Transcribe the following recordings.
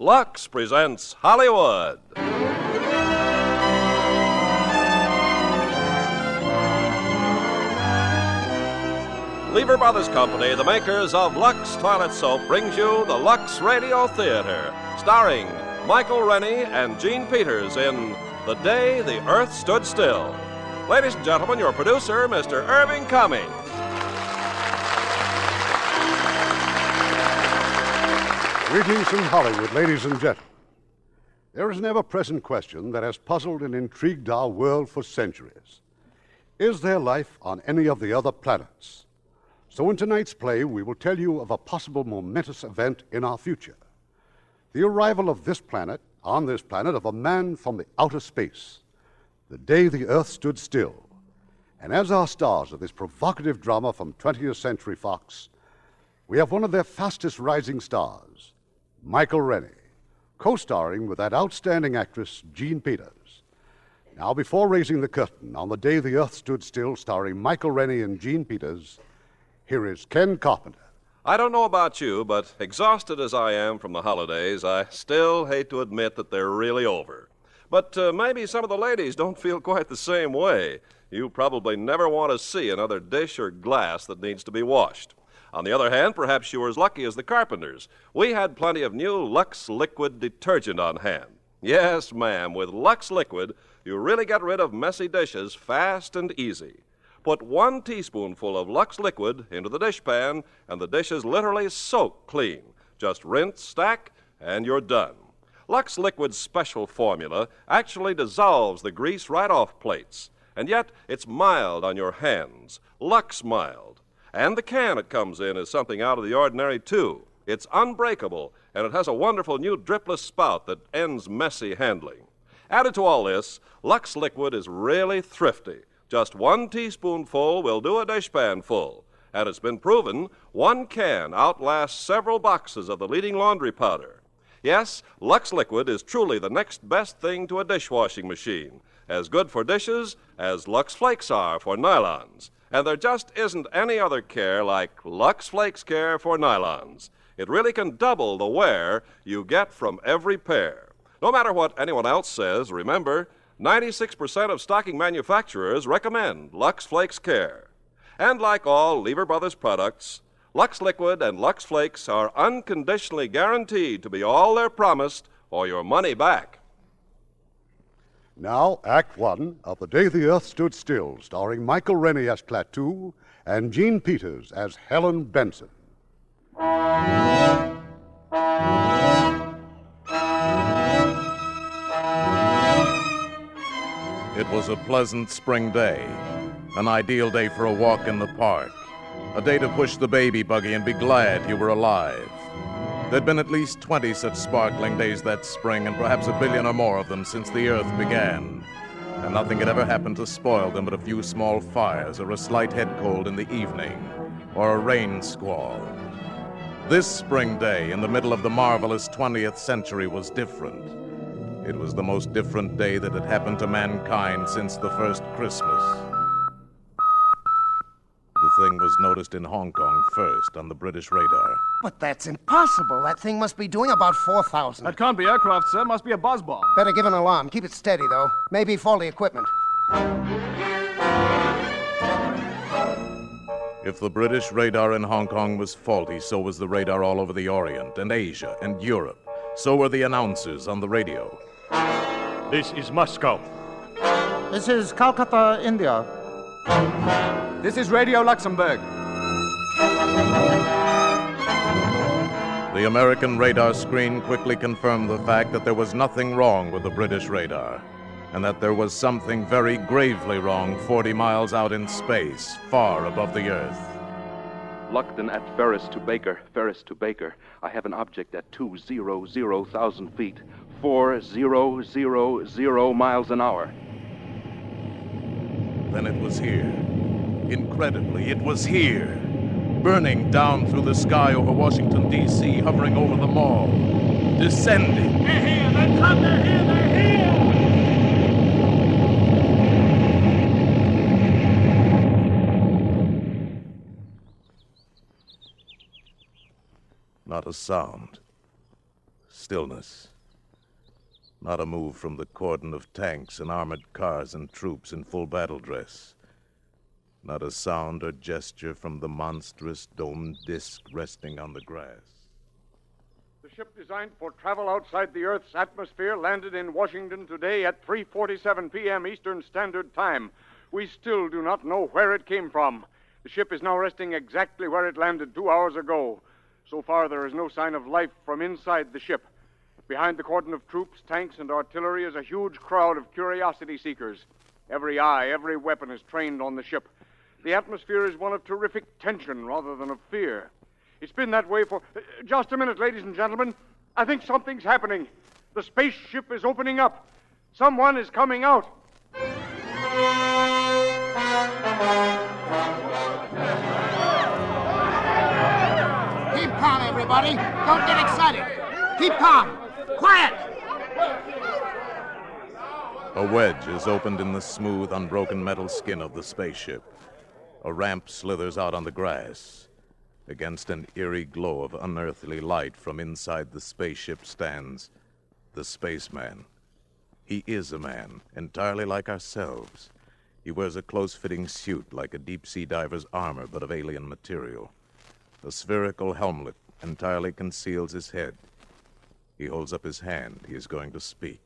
Lux presents Hollywood. Lever Brothers Company, the makers of Lux Toilet Soap, brings you the Lux Radio Theater, starring Michael Rennie and Gene Peters in The Day the Earth Stood Still. Ladies and gentlemen, your producer, Mr. Irving Cummings. Greetings from Hollywood, ladies and gentlemen. There is an ever-present question that has puzzled and intrigued our world for centuries. Is there life on any of the other planets? So in tonight's play, we will tell you of a possible momentous event in our future. The arrival of on this planet, of a man from the outer space. The day the Earth stood still. And as our stars of this provocative drama from 20th Century Fox, we have one of their fastest rising stars, Michael Rennie, co-starring with that outstanding actress, Gene Peters. Now, before raising the curtain on The Day the Earth Stood Still, starring Michael Rennie and Gene Peters, here is Ken Carpenter. I don't know about you, but exhausted as I am from the holidays, I still hate to admit that they're really over. But maybe some of the ladies don't feel quite the same way. You probably never want to see another dish or glass that needs to be washed. On the other hand, perhaps you were as lucky as the Carpenters. We had plenty of new Lux Liquid detergent on hand. Yes, ma'am, with Lux Liquid, you really get rid of messy dishes fast and easy. Put 1 teaspoonful of Lux Liquid into the dishpan, and the dishes literally soak clean. Just rinse, stack, and you're done. Lux Liquid's special formula actually dissolves the grease right off plates, and yet it's mild on your hands, Lux Mild. And the can it comes in is something out of the ordinary, too. It's unbreakable, and it has a wonderful new dripless spout that ends messy handling. Added to all this, Lux Liquid is really thrifty. Just 1 teaspoonful will do a dishpan full. And it's been proven 1 can outlasts several boxes of the leading laundry powder. Yes, Lux Liquid is truly the next best thing to a dishwashing machine. As good for dishes as Lux Flakes are for nylons. And there just isn't any other care like Lux Flakes Care for nylons. It really can double the wear you get from every pair. No matter what anyone else says, remember, 96% of stocking manufacturers recommend Lux Flakes Care. And like all Lever Brothers products, Lux Liquid and Lux Flakes are unconditionally guaranteed to be all they're promised or your money back. Now, Act One of The Day the Earth Stood Still, starring Michael Rennie as Klaatu and Gene Peters as Helen Benson. It was a pleasant spring day, an ideal day for a walk in the park, a day to push the baby buggy and be glad you were alive. There'd been at least 20 such sparkling days that spring, and perhaps 1 billion or more of them since the Earth began. And nothing had ever happened to spoil them but a few small fires, or a slight head cold in the evening, or a rain squall. This spring day, in the middle of the marvelous 20th century, was different. It was the most different day that had happened to mankind since the first Christmas. The thing was noticed in Hong Kong first on the British radar. But that's impossible. That thing must be doing about 4,000. That can't be aircraft, sir. Must be a buzz bomb. Better give an alarm. Keep it steady, though. Maybe faulty equipment. If the British radar in Hong Kong was faulty, so was the radar all over the Orient and Asia and Europe. So were the announcers on the radio. This is Moscow. This is Calcutta, India. This is Radio Luxembourg. The American radar screen quickly confirmed the fact that there was nothing wrong with the British radar, and that there was something very gravely wrong 40 miles out in space, far above the Earth. Luckton at Ferris to Baker. I have an object at 200,000 feet, 4000 miles an hour. Then it was here. Incredibly, it was here. Burning down through the sky over Washington, D.C., hovering over the mall. Descending. They're here! They come! They're here! They're here! Not a sound. Stillness. Not a move from the cordon of tanks and armored cars and troops in full battle dress. Not a sound or gesture from the monstrous domed disk resting on the grass. The ship designed for travel outside the Earth's atmosphere landed in Washington today at 3:47 p.m. Eastern Standard Time. We still do not know where it came from. The ship is now resting exactly where it landed 2 hours ago. So far, there is no sign of life from inside the ship. Behind the cordon of troops, tanks, and artillery is a huge crowd of curiosity seekers. Every eye, every weapon is trained on the ship. The atmosphere is one of terrific tension rather than of fear. It's been that way for... Just a minute, ladies and gentlemen. I think something's happening. The spaceship is opening up. Someone is coming out. Keep calm, everybody. Don't get excited. Keep calm. Quiet! A wedge is opened in the smooth, unbroken metal skin of the spaceship. A ramp slithers out on the grass. Against an eerie glow of unearthly light from inside the spaceship stands the spaceman. He is a man, entirely like ourselves. He wears a close-fitting suit like a deep-sea diver's armor, but of alien material. A spherical helmet entirely conceals his head. He holds up his hand. He is going to speak.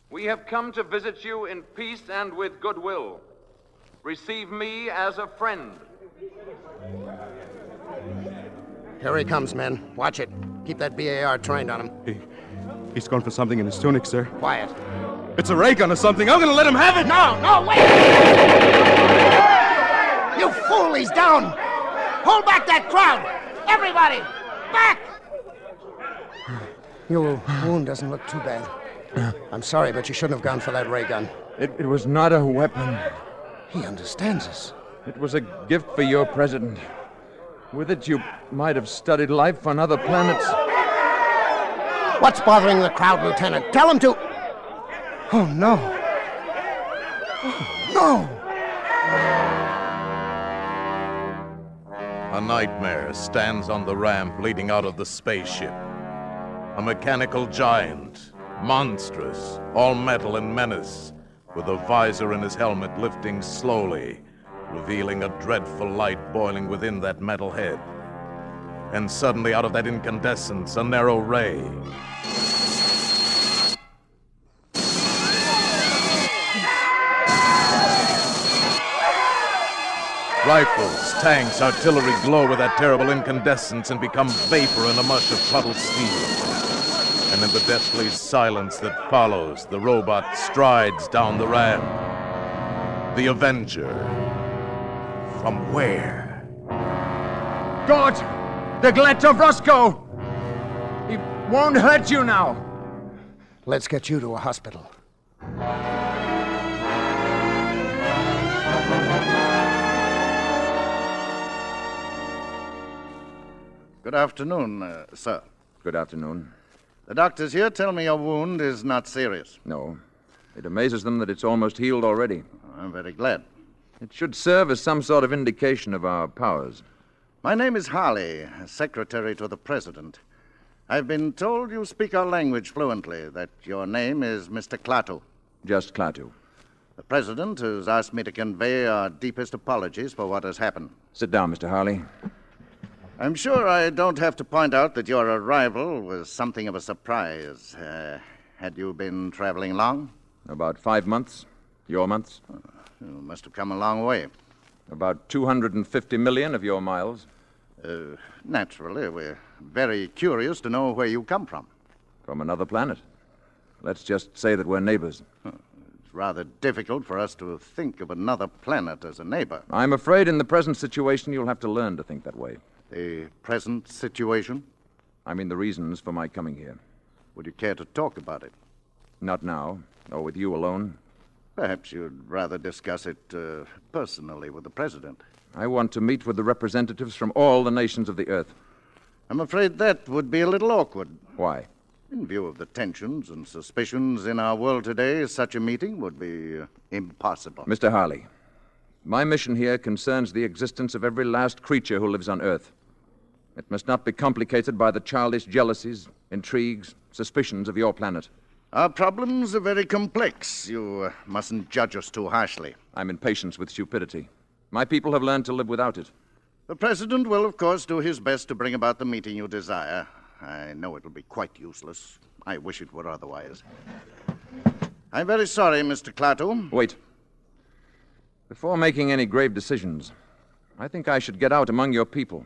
We have come to visit you in peace and with goodwill. Receive me as a friend. Here he comes, men. Watch it. Keep that BAR trained on him. He's gone for something in his tunic, sir. Quiet. It's a ray gun or something. I'm gonna let him have it! No, wait! You fool, he's down! Hold back that crowd! Everybody! Back! Your wound doesn't look too bad. I'm sorry, but you shouldn't have gone for that ray gun. It was not a weapon. He understands us. It was a gift for your president. With it, you might have studied life on other planets. What's bothering the crowd, Lieutenant? Tell him to... Oh, no. Oh, no! A nightmare stands on the ramp leading out of the spaceship. A mechanical giant, monstrous, all metal and menace, with a visor in his helmet lifting slowly, revealing a dreadful light boiling within that metal head. And suddenly, out of that incandescence, a narrow ray. Rifles, tanks, artillery glow with that terrible incandescence and become vapor in a mush of puddled steel. And in the deathly silence that follows, the robot strides down the ramp. The Avenger. From where? God! The Glet of Roscoe! He won't hurt you now. Let's get you to a hospital. Good afternoon, sir. Good afternoon. The doctors here tell me your wound is not serious. No. It amazes them that it's almost healed already. I'm very glad. It should serve as some sort of indication of our powers. My name is Harley, secretary to the president. I've been told you speak our language fluently, that your name is Mr. Klaatu. Just Klaatu. The president has asked me to convey our deepest apologies for what has happened. Sit down, Mr. Harley. I'm sure I don't have to point out that your arrival was something of a surprise. Had you been traveling long? About 5 months. Your months? You must have come a long way. About 250 million of your miles. Naturally, we're very curious to know where you come from. From another planet. Let's just say that we're neighbors. It's rather difficult for us to think of another planet as a neighbor. I'm afraid in the present situation you'll have to learn to think that way. The present situation? I mean the reasons for my coming here. Would you care to talk about it? Not now, or with you alone. Perhaps you'd rather discuss it personally with the president. I want to meet with the representatives from all the nations of the Earth. I'm afraid that would be a little awkward. Why? In view of the tensions and suspicions in our world today, such a meeting would be impossible. Mr. Harley, my mission here concerns the existence of every last creature who lives on Earth. It must not be complicated by the childish jealousies, intrigues, suspicions of your planet. Our problems are very complex. You mustn't judge us too harshly. I'm impatient with stupidity. My people have learned to live without it. The President will, of course, do his best to bring about the meeting you desire. I know it'll be quite useless. I wish it were otherwise. I'm very sorry, Mr. Klaatu. Wait. Before making any grave decisions, I think I should get out among your people.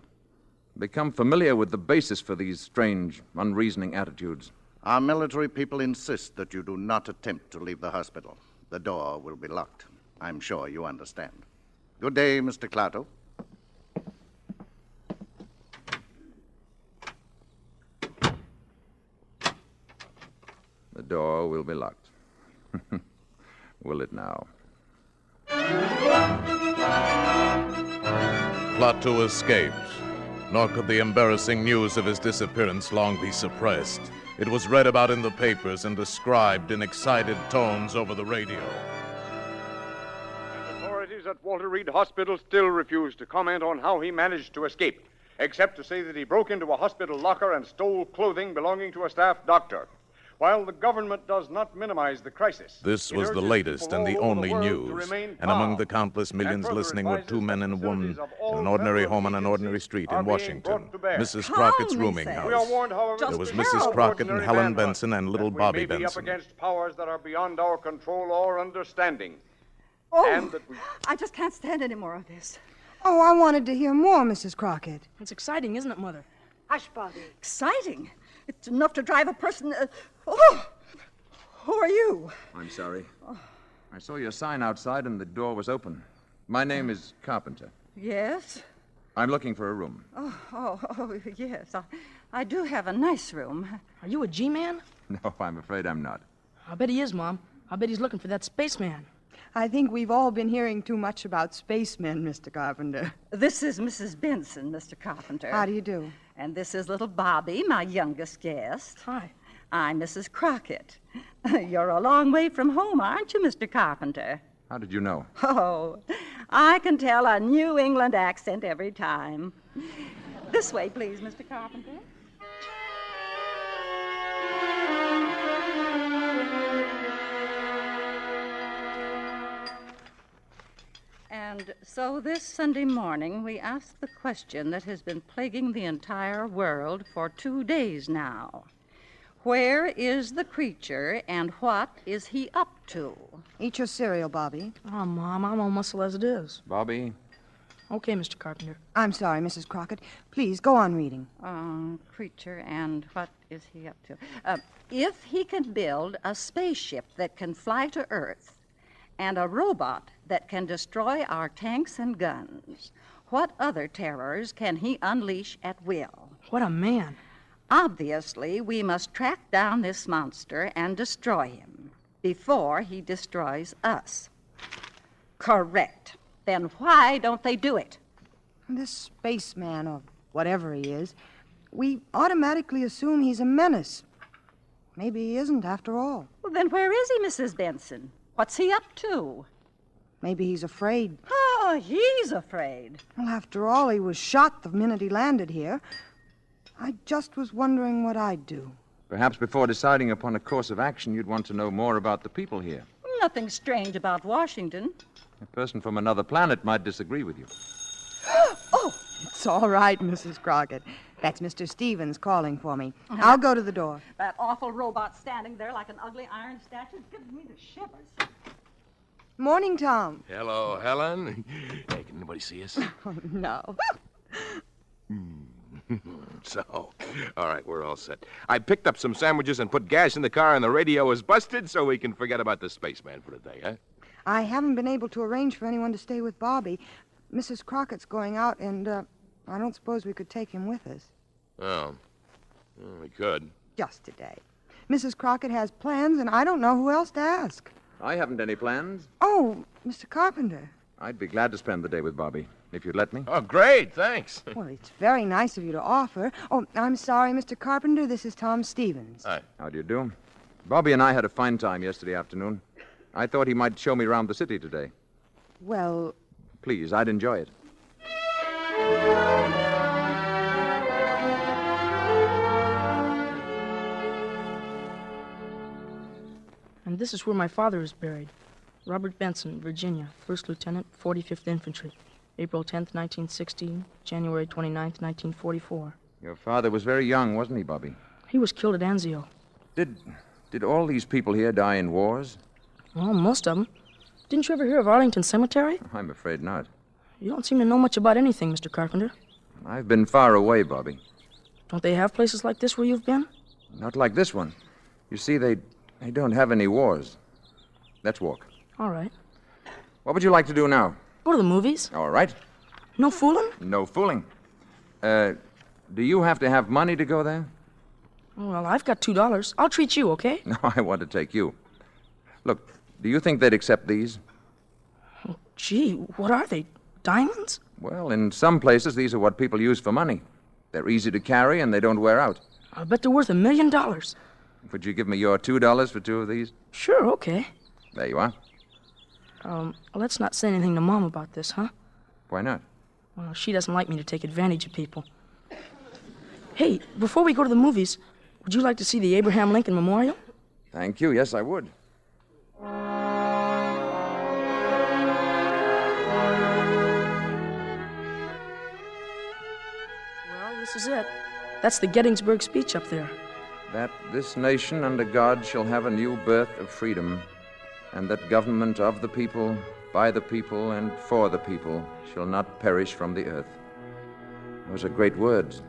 Become familiar with the basis for these strange, unreasoning attitudes. Our military people insist that you do not attempt to leave the hospital. The door will be locked. I'm sure you understand. Good day, Mr. Klaatu. The door will be locked. Will it now? Klaatu escaped, nor could the embarrassing news of his disappearance long be suppressed. It was read about in the papers and described in excited tones over the radio. Authorities at Walter Reed Hospital still refuse to comment on how he managed to escape, except to say that he broke into a hospital locker and stole clothing belonging to a staff doctor. While the government does not minimize the crisis. This was the latest and the only news. And among the countless millions listening were two men and a woman in an ordinary home on an ordinary street in Washington. Mrs. Crockett's rooming house. We are warned, however, There was Mrs. Crockett and Helen Benson and little Bobby Benson. Benson. Be up against powers that are beyond our control or understanding. Oh, And that we... I just can't stand any more of this. Oh, I wanted to hear more, Mrs. Crockett. It's exciting, isn't it, Mother? Hush, Bobby. Exciting. It's enough to drive a person... Oh! Who are you? I'm sorry. I saw your sign outside and the door was open. My name is Carpenter. Yes? I'm looking for a room. Oh, yes. I do have a nice room. Are you a G-man? No, I'm afraid I'm not. I bet he is, Mom. I bet he's looking for that spaceman. I think we've all been hearing too much about spacemen, Mr. Carpenter. This is Mrs. Benson, Mr. Carpenter. How do you do? And this is little Bobby, my youngest guest. Hi. I'm Mrs. Crockett. You're a long way from home, aren't you, Mr. Carpenter? How did you know? Oh, I can tell a New England accent every time. This way, please, Mr. Carpenter. And so this Sunday morning, we asked the question that has been plaguing the entire world for 2 days now. Where is the creature, and what is he up to? Eat your cereal, Bobby. Oh, Mom, I'm on muscle as it is. Bobby? Okay, Mr. Carpenter. I'm sorry, Mrs. Crockett. Please, go on reading. Creature, and what is he up to? If he can build a spaceship that can fly to Earth, and a robot that can destroy our tanks and guns, what other terrors can he unleash at will? What a man. Obviously, we must track down this monster and destroy him before he destroys us. Correct. Then why don't they do it? This spaceman, or whatever he is, we automatically assume he's a menace. Maybe he isn't after all. Well, then where is he, Mrs. Benson? What's he up to? Maybe he's afraid. Oh, he's afraid. Well, after all, he was shot the minute he landed here. I just was wondering what I'd do. Perhaps before deciding upon a course of action, you'd want to know more about the people here. Nothing strange about Washington. A person from another planet might disagree with you. Oh, it's all right, Mrs. Crockett. That's Mr. Stevens calling for me. I'll go to the door. That awful robot standing there like an ugly iron statue gives me the shivers. Morning, Tom. Hello, Helen. Hey, can anybody see us? Oh, no. So, all right, we're all set. I picked up some sandwiches and put gas in the car, and the radio is busted, so we can forget about the spaceman for the day, huh? I haven't been able to arrange for anyone to stay with Bobby. Mrs. Crockett's going out, and I don't suppose we could take him with us. Oh, well, we could. Just today. Mrs. Crockett has plans, and I don't know who else to ask. I haven't any plans. Oh, Mr. Carpenter. I'd be glad to spend the day with Bobby, if you'd let me. Oh, great, thanks. Well, it's very nice of you to offer. Oh, I'm sorry, Mr. Carpenter. This is Tom Stevens. Hi. How do you do? Bobby and I had a fine time yesterday afternoon. I thought he might show me around the city today. Well... Please, I'd enjoy it. And this is where my father is buried. Robert Benson, Virginia, 1st Lieutenant, 45th Infantry. April 10th, 1916, January 29th, 1944. Your father was very young, wasn't he, Bobby? He was killed at Anzio. Did all these people here die in wars? Well, most of them. Didn't you ever hear of Arlington Cemetery? I'm afraid not. You don't seem to know much about anything, Mr. Carpenter. I've been far away, Bobby. Don't they have places like this where you've been? Not like this one. You see, they don't have any wars. Let's walk. All right. What would you like to do now? Go to the movies. All right. No fooling? No fooling. Do you have to have money to go there? Well, I've got $2. I'll treat you, okay? No, I want to take you. Look, do you think they'd accept these? Oh, gee, what are they? Diamonds? Well, in some places, these are what people use for money. They're easy to carry and they don't wear out. I bet they're worth $1 million. Would you give me your $2 for 2 of these? Sure, okay. There you are. Let's not say anything to Mom about this, huh? Why not? Well, she doesn't like me to take advantage of people. Hey, before we go to the movies, would you like to see the Abraham Lincoln Memorial? Thank you. Yes, I would. Well, this is it. That's the Gettysburg speech up there. That this nation under God shall have a new birth of freedom, and that government of the people, by the people, and for the people shall not perish from the earth. Those are great words.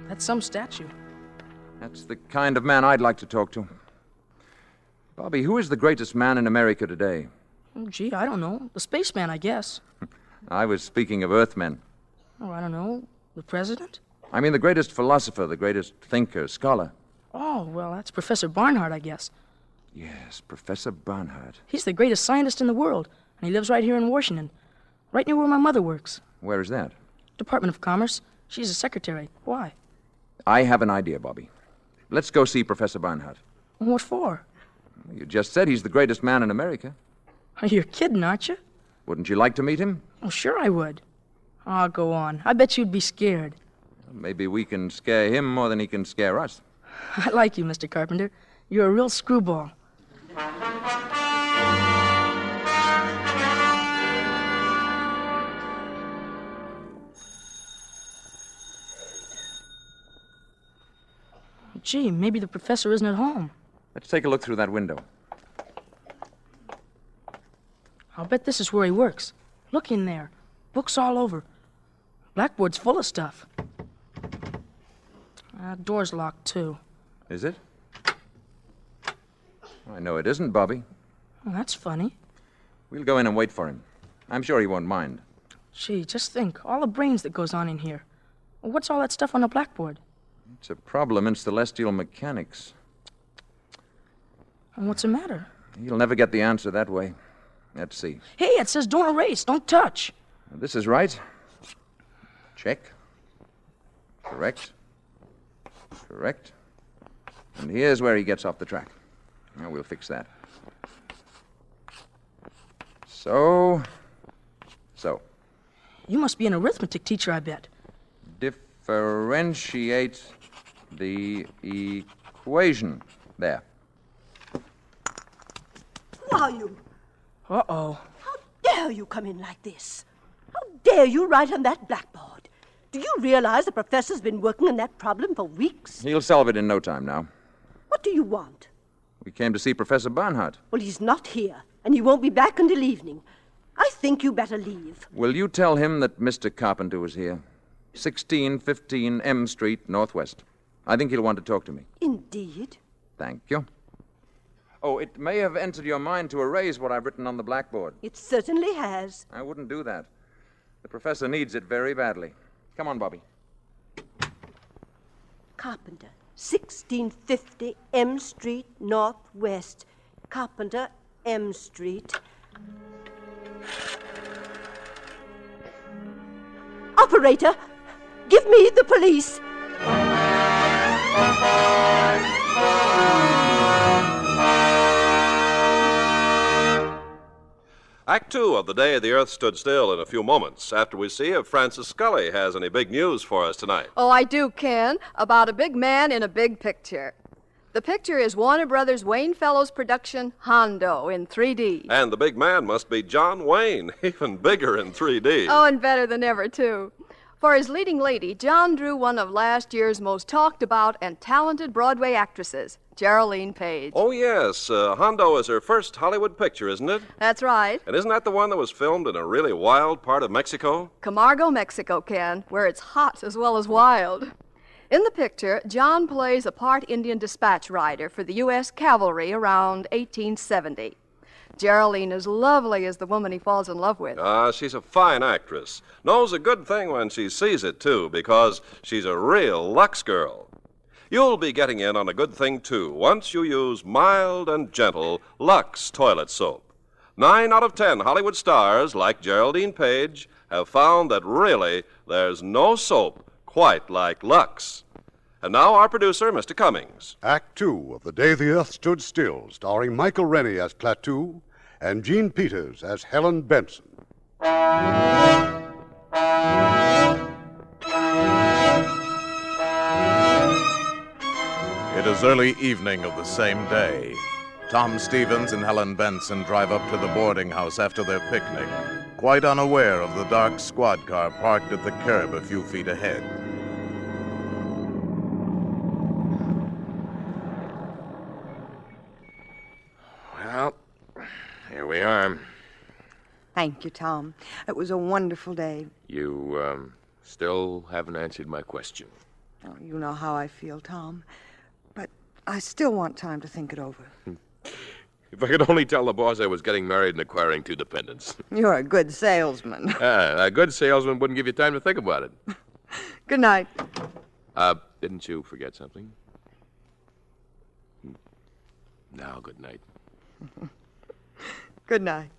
That's some statue. That's the kind of man I'd like to talk to. Bobby, who is the greatest man in America today? Oh, gee, I don't know. The spaceman, I guess. I was speaking of Earthmen. Oh, I don't know. The president? I mean the greatest philosopher, the greatest thinker, scholar. Oh, well, that's Professor Barnhart, I guess. Yes, Professor Barnhart. He's the greatest scientist in the world, and he lives right here in Washington, right near where my mother works. Where is that? Department of Commerce. She's a secretary. Why? I have an idea, Bobby. Let's go see Professor Barnhart. What for? You just said he's the greatest man in America. You're kidding, aren't you? Wouldn't you like to meet him? Oh, sure I would. Oh, go on. I bet you'd be scared. Maybe we can scare him more than he can scare us. I like you, Mr. Carpenter. You're a real screwball. Gee, maybe the professor isn't at home. Let's take a look through that window. I'll bet this is where he works. Look in there. Books all over. Blackboard's full of stuff. Door's locked, too. Is it? I know it isn't, Bobby. Well, that's funny. We'll go in and wait for him. I'm sure he won't mind. Gee, just think. All the brains that goes on in here. What's all that stuff on the blackboard? It's a problem in celestial mechanics. And what's the matter? You'll never get the answer that way. Let's see. Hey, it says don't erase, don't touch. This is right. Check. Correct. Correct. And here's where he gets off the track. Now we'll fix that. So. You must be an arithmetic teacher, I bet. Differentiate the equation. There. Who are you? Uh-oh. How dare you come in like this? How dare you write on that blackboard? Do you realize the professor's been working on that problem for weeks? He'll solve it in no time now. What do you want? We came to see Professor Barnhart. Well, he's not here, and he won't be back until evening. I think you better leave. Will you tell him that Mr. Carpenter was here? 1615 M Street, Northwest. I think he'll want to talk to me. Indeed. Thank you. Oh, it may have entered your mind to erase what I've written on the blackboard. It certainly has. I wouldn't do that. The professor needs it very badly. Come on, Bobby. Carpenter, 1650 M Street, Northwest. Carpenter, M Street. Operator, give me the police. Act 2 of The Day the Earth Stood Still in a few moments, after we see if Francis Scully has any big news for us tonight. Oh, I do, Ken, about a big man in a big picture. The picture is Warner Brothers' Wayne Fellows production, Hondo, in 3D. And the big man must be John Wayne, even bigger in 3D. Oh, and better than ever, too. For his leading lady, John drew one of last year's most talked about and talented Broadway actresses, Geraldine Page. Oh, yes. Hondo is her first Hollywood picture, isn't it? That's right. And isn't that the one that was filmed in a really wild part of Mexico? Camargo, Mexico, Ken, where it's hot as well as wild. In the picture, John plays a part Indian dispatch rider for the U.S. Cavalry around 1870. Geraldine is lovely as the woman he falls in love with. She's a fine actress. Knows a good thing when she sees it, too, because she's a real Lux girl. You'll be getting in on a good thing, too, once you use mild and gentle Lux toilet soap. 9 out of 10 Hollywood stars, like Geraldine Page, have found that really there's no soap quite like Lux. And now our producer, Mr. Cummings. Act 2 of The Day the Earth Stood Still, starring Michael Rennie as Klaatu and Jean Peters as Helen Benson. It is early evening of the same day. Tom Stevens and Helen Benson drive up to the boarding house after their picnic, quite unaware of the dark squad car parked at the curb a few feet ahead. Well, here we are. Thank you, Tom. It was a wonderful day. You, still haven't answered my question. Oh, you know how I feel, Tom. But I still want time to think it over. If I could only tell the boss I was getting married and acquiring 2 dependents. You're a good salesman. A good salesman wouldn't give you time to think about it. Good night. Didn't you forget something? Now, good night. Good night.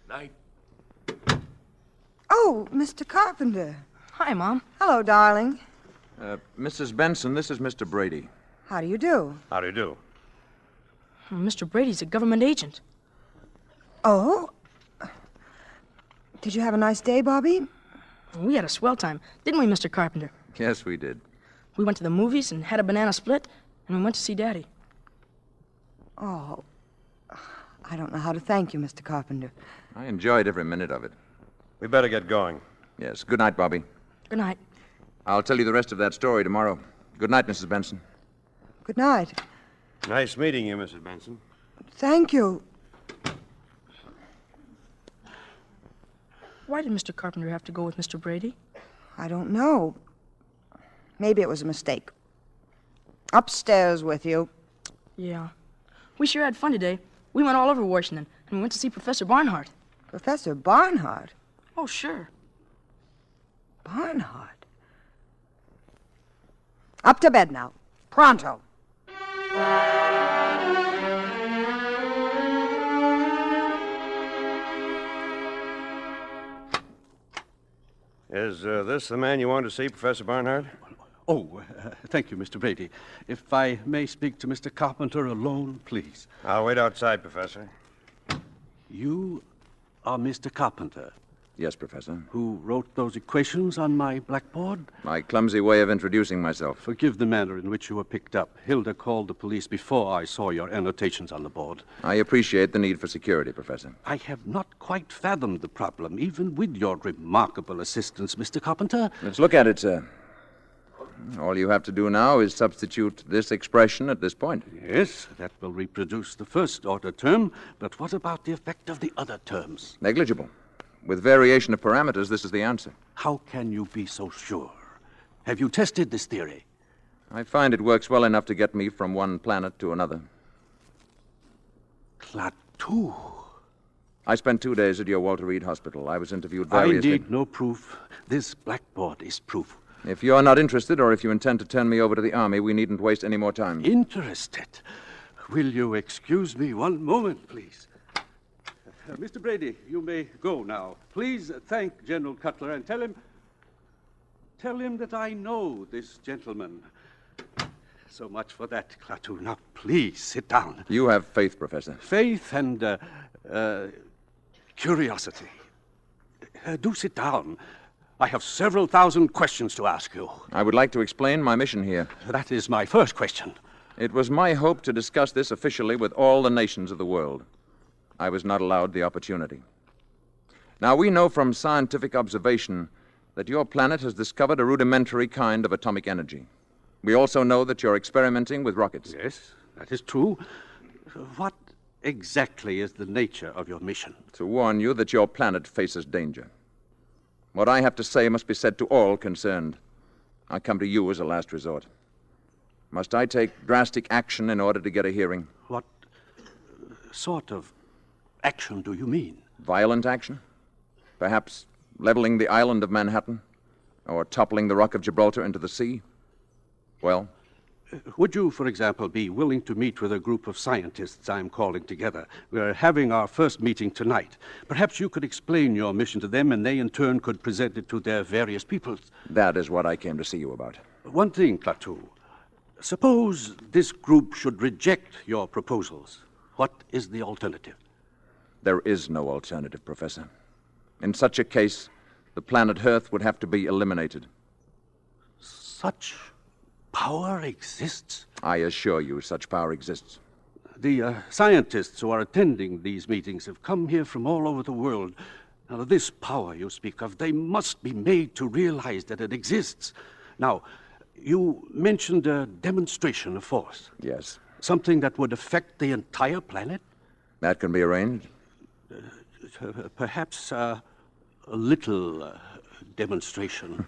Night. Oh, Mr. Carpenter. Hi, Mom. Hello, darling. Mrs. Benson, this is Mr. Brady. How do you do? How do you do? Mr. Brady's a government agent. Oh? Did you have a nice day, Bobby? We had a swell time, didn't we, Mr. Carpenter? Yes, we did. We went to the movies and had a banana split, and we went to see Daddy. Oh, I don't know how to thank you, Mr. Carpenter. I enjoyed every minute of it. We better get going. Yes. Good night, Bobby. Good night. I'll tell you the rest of that story tomorrow. Good night, Mrs. Benson. Good night. Nice meeting you, Mrs. Benson. Thank you. Why did Mr. Carpenter have to go with Mr. Brady? I don't know. Maybe it was a mistake. Upstairs with you. Yeah. We sure had fun today. We went all over Washington, and we went to see Professor Barnhart. Professor Barnhart? Oh, sure. Barnhart? Up to bed now. Pronto. Is this the man you want to see, Professor Barnhart? Oh, thank you, Mr. Brady. If I may speak to Mr. Carpenter alone, please. I'll wait outside, Professor. You are Mr. Carpenter? Yes, Professor. Who wrote those equations on my blackboard? My clumsy way of introducing myself. Forgive the manner in which you were picked up. Hilda called the police before I saw your annotations on the board. I appreciate the need for security, Professor. I have not quite fathomed the problem, even with your remarkable assistance, Mr. Carpenter. Let's look at it, sir. All you have to do now is substitute this expression at this point. Yes, that will reproduce the first-order term, but what about the effect of the other terms? Negligible. With variation of parameters, this is the answer. How can you be so sure? Have you tested this theory? I find it works well enough to get me from one planet to another. Klaatu. I spent 2 days at your Walter Reed Hospital. I was interviewed I variously. need no proof. This blackboard is proof. If you're not interested, or if you intend to turn me over to the Army, we needn't waste any more time. Interested? Will you excuse me one moment, please? Mr. Brady, you may go now. Please thank General Cutler and tell him that I know this gentleman. So much for that, Klaatu. Now, please sit down. You have faith, Professor. Faith and curiosity. Do sit down. I have several thousand questions to ask you. I would like to explain my mission here. That is my first question. It was my hope to discuss this officially with all the nations of the world. I was not allowed the opportunity. Now, we know from scientific observation that your planet has discovered a rudimentary kind of atomic energy. We also know that you're experimenting with rockets. Yes, that is true. What exactly is the nature of your mission? To warn you that your planet faces danger. What I have to say must be said to all concerned. I come to you as a last resort. Must I take drastic action in order to get a hearing? What sort of action do you mean? Violent action? Perhaps leveling the island of Manhattan? Or toppling the Rock of Gibraltar into the sea? Well? Would you, for example, be willing to meet with a group of scientists I'm calling together? We're having our first meeting tonight. Perhaps you could explain your mission to them, and they in turn could present it to their various peoples. That is what I came to see you about. One thing, Klaatu. Suppose this group should reject your proposals. What is the alternative? There is no alternative, Professor. In such a case, the planet Earth would have to be eliminated. Such power exists? I assure you such power exists. The scientists who are attending these meetings have come here from all over the world. Now, this power you speak of, they must be made to realize that it exists. Now, you mentioned a demonstration of force. Yes. Something that would affect the entire planet? That can be arranged. Perhaps a little demonstration.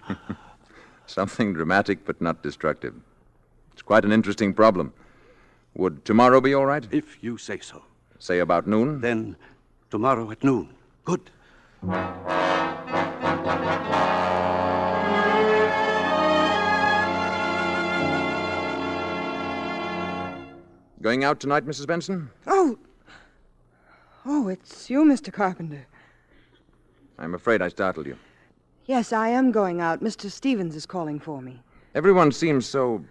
Something dramatic but not destructive. It's quite an interesting problem. Would tomorrow be all right? If you say so. Say about noon? Then tomorrow at noon. Good. Going out tonight, Mrs. Benson? Oh, it's you, Mr. Carpenter. I'm afraid I startled you. Yes, I am going out. Mr. Stevens is calling for me. Everyone seems so...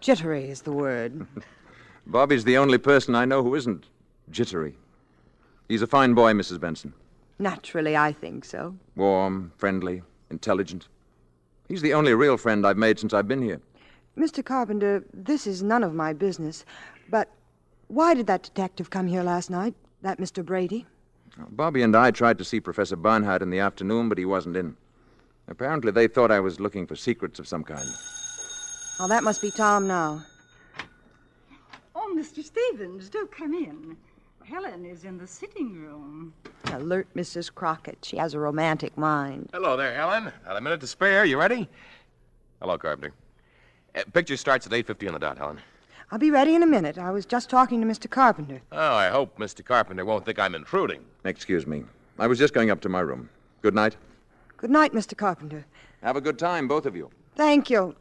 Jittery is the word. Bobby's the only person I know who isn't jittery. He's a fine boy, Mrs. Benson. Naturally, I think so. Warm, friendly, intelligent. He's the only real friend I've made since I've been here. Mr. Carpenter, this is none of my business, but why did that detective come here last night, that Mr. Brady? Bobby and I tried to see Professor Barnhart in the afternoon, but he wasn't in. Apparently, they thought I was looking for secrets of some kind. Oh, that must be Tom now. Oh, Mr. Stevens, do come in. Helen is in the sitting room. Alert Mrs. Crockett. She has a romantic mind. Hello there, Helen. Got a minute to spare. You ready? Hello, Carpenter. Picture starts at 8:50 on the dot, Helen. I'll be ready in a minute. I was just talking to Mr. Carpenter. Oh, I hope Mr. Carpenter won't think I'm intruding. Excuse me. I was just going up to my room. Good night. Good night, Mr. Carpenter. Have a good time, both of you. Thank you.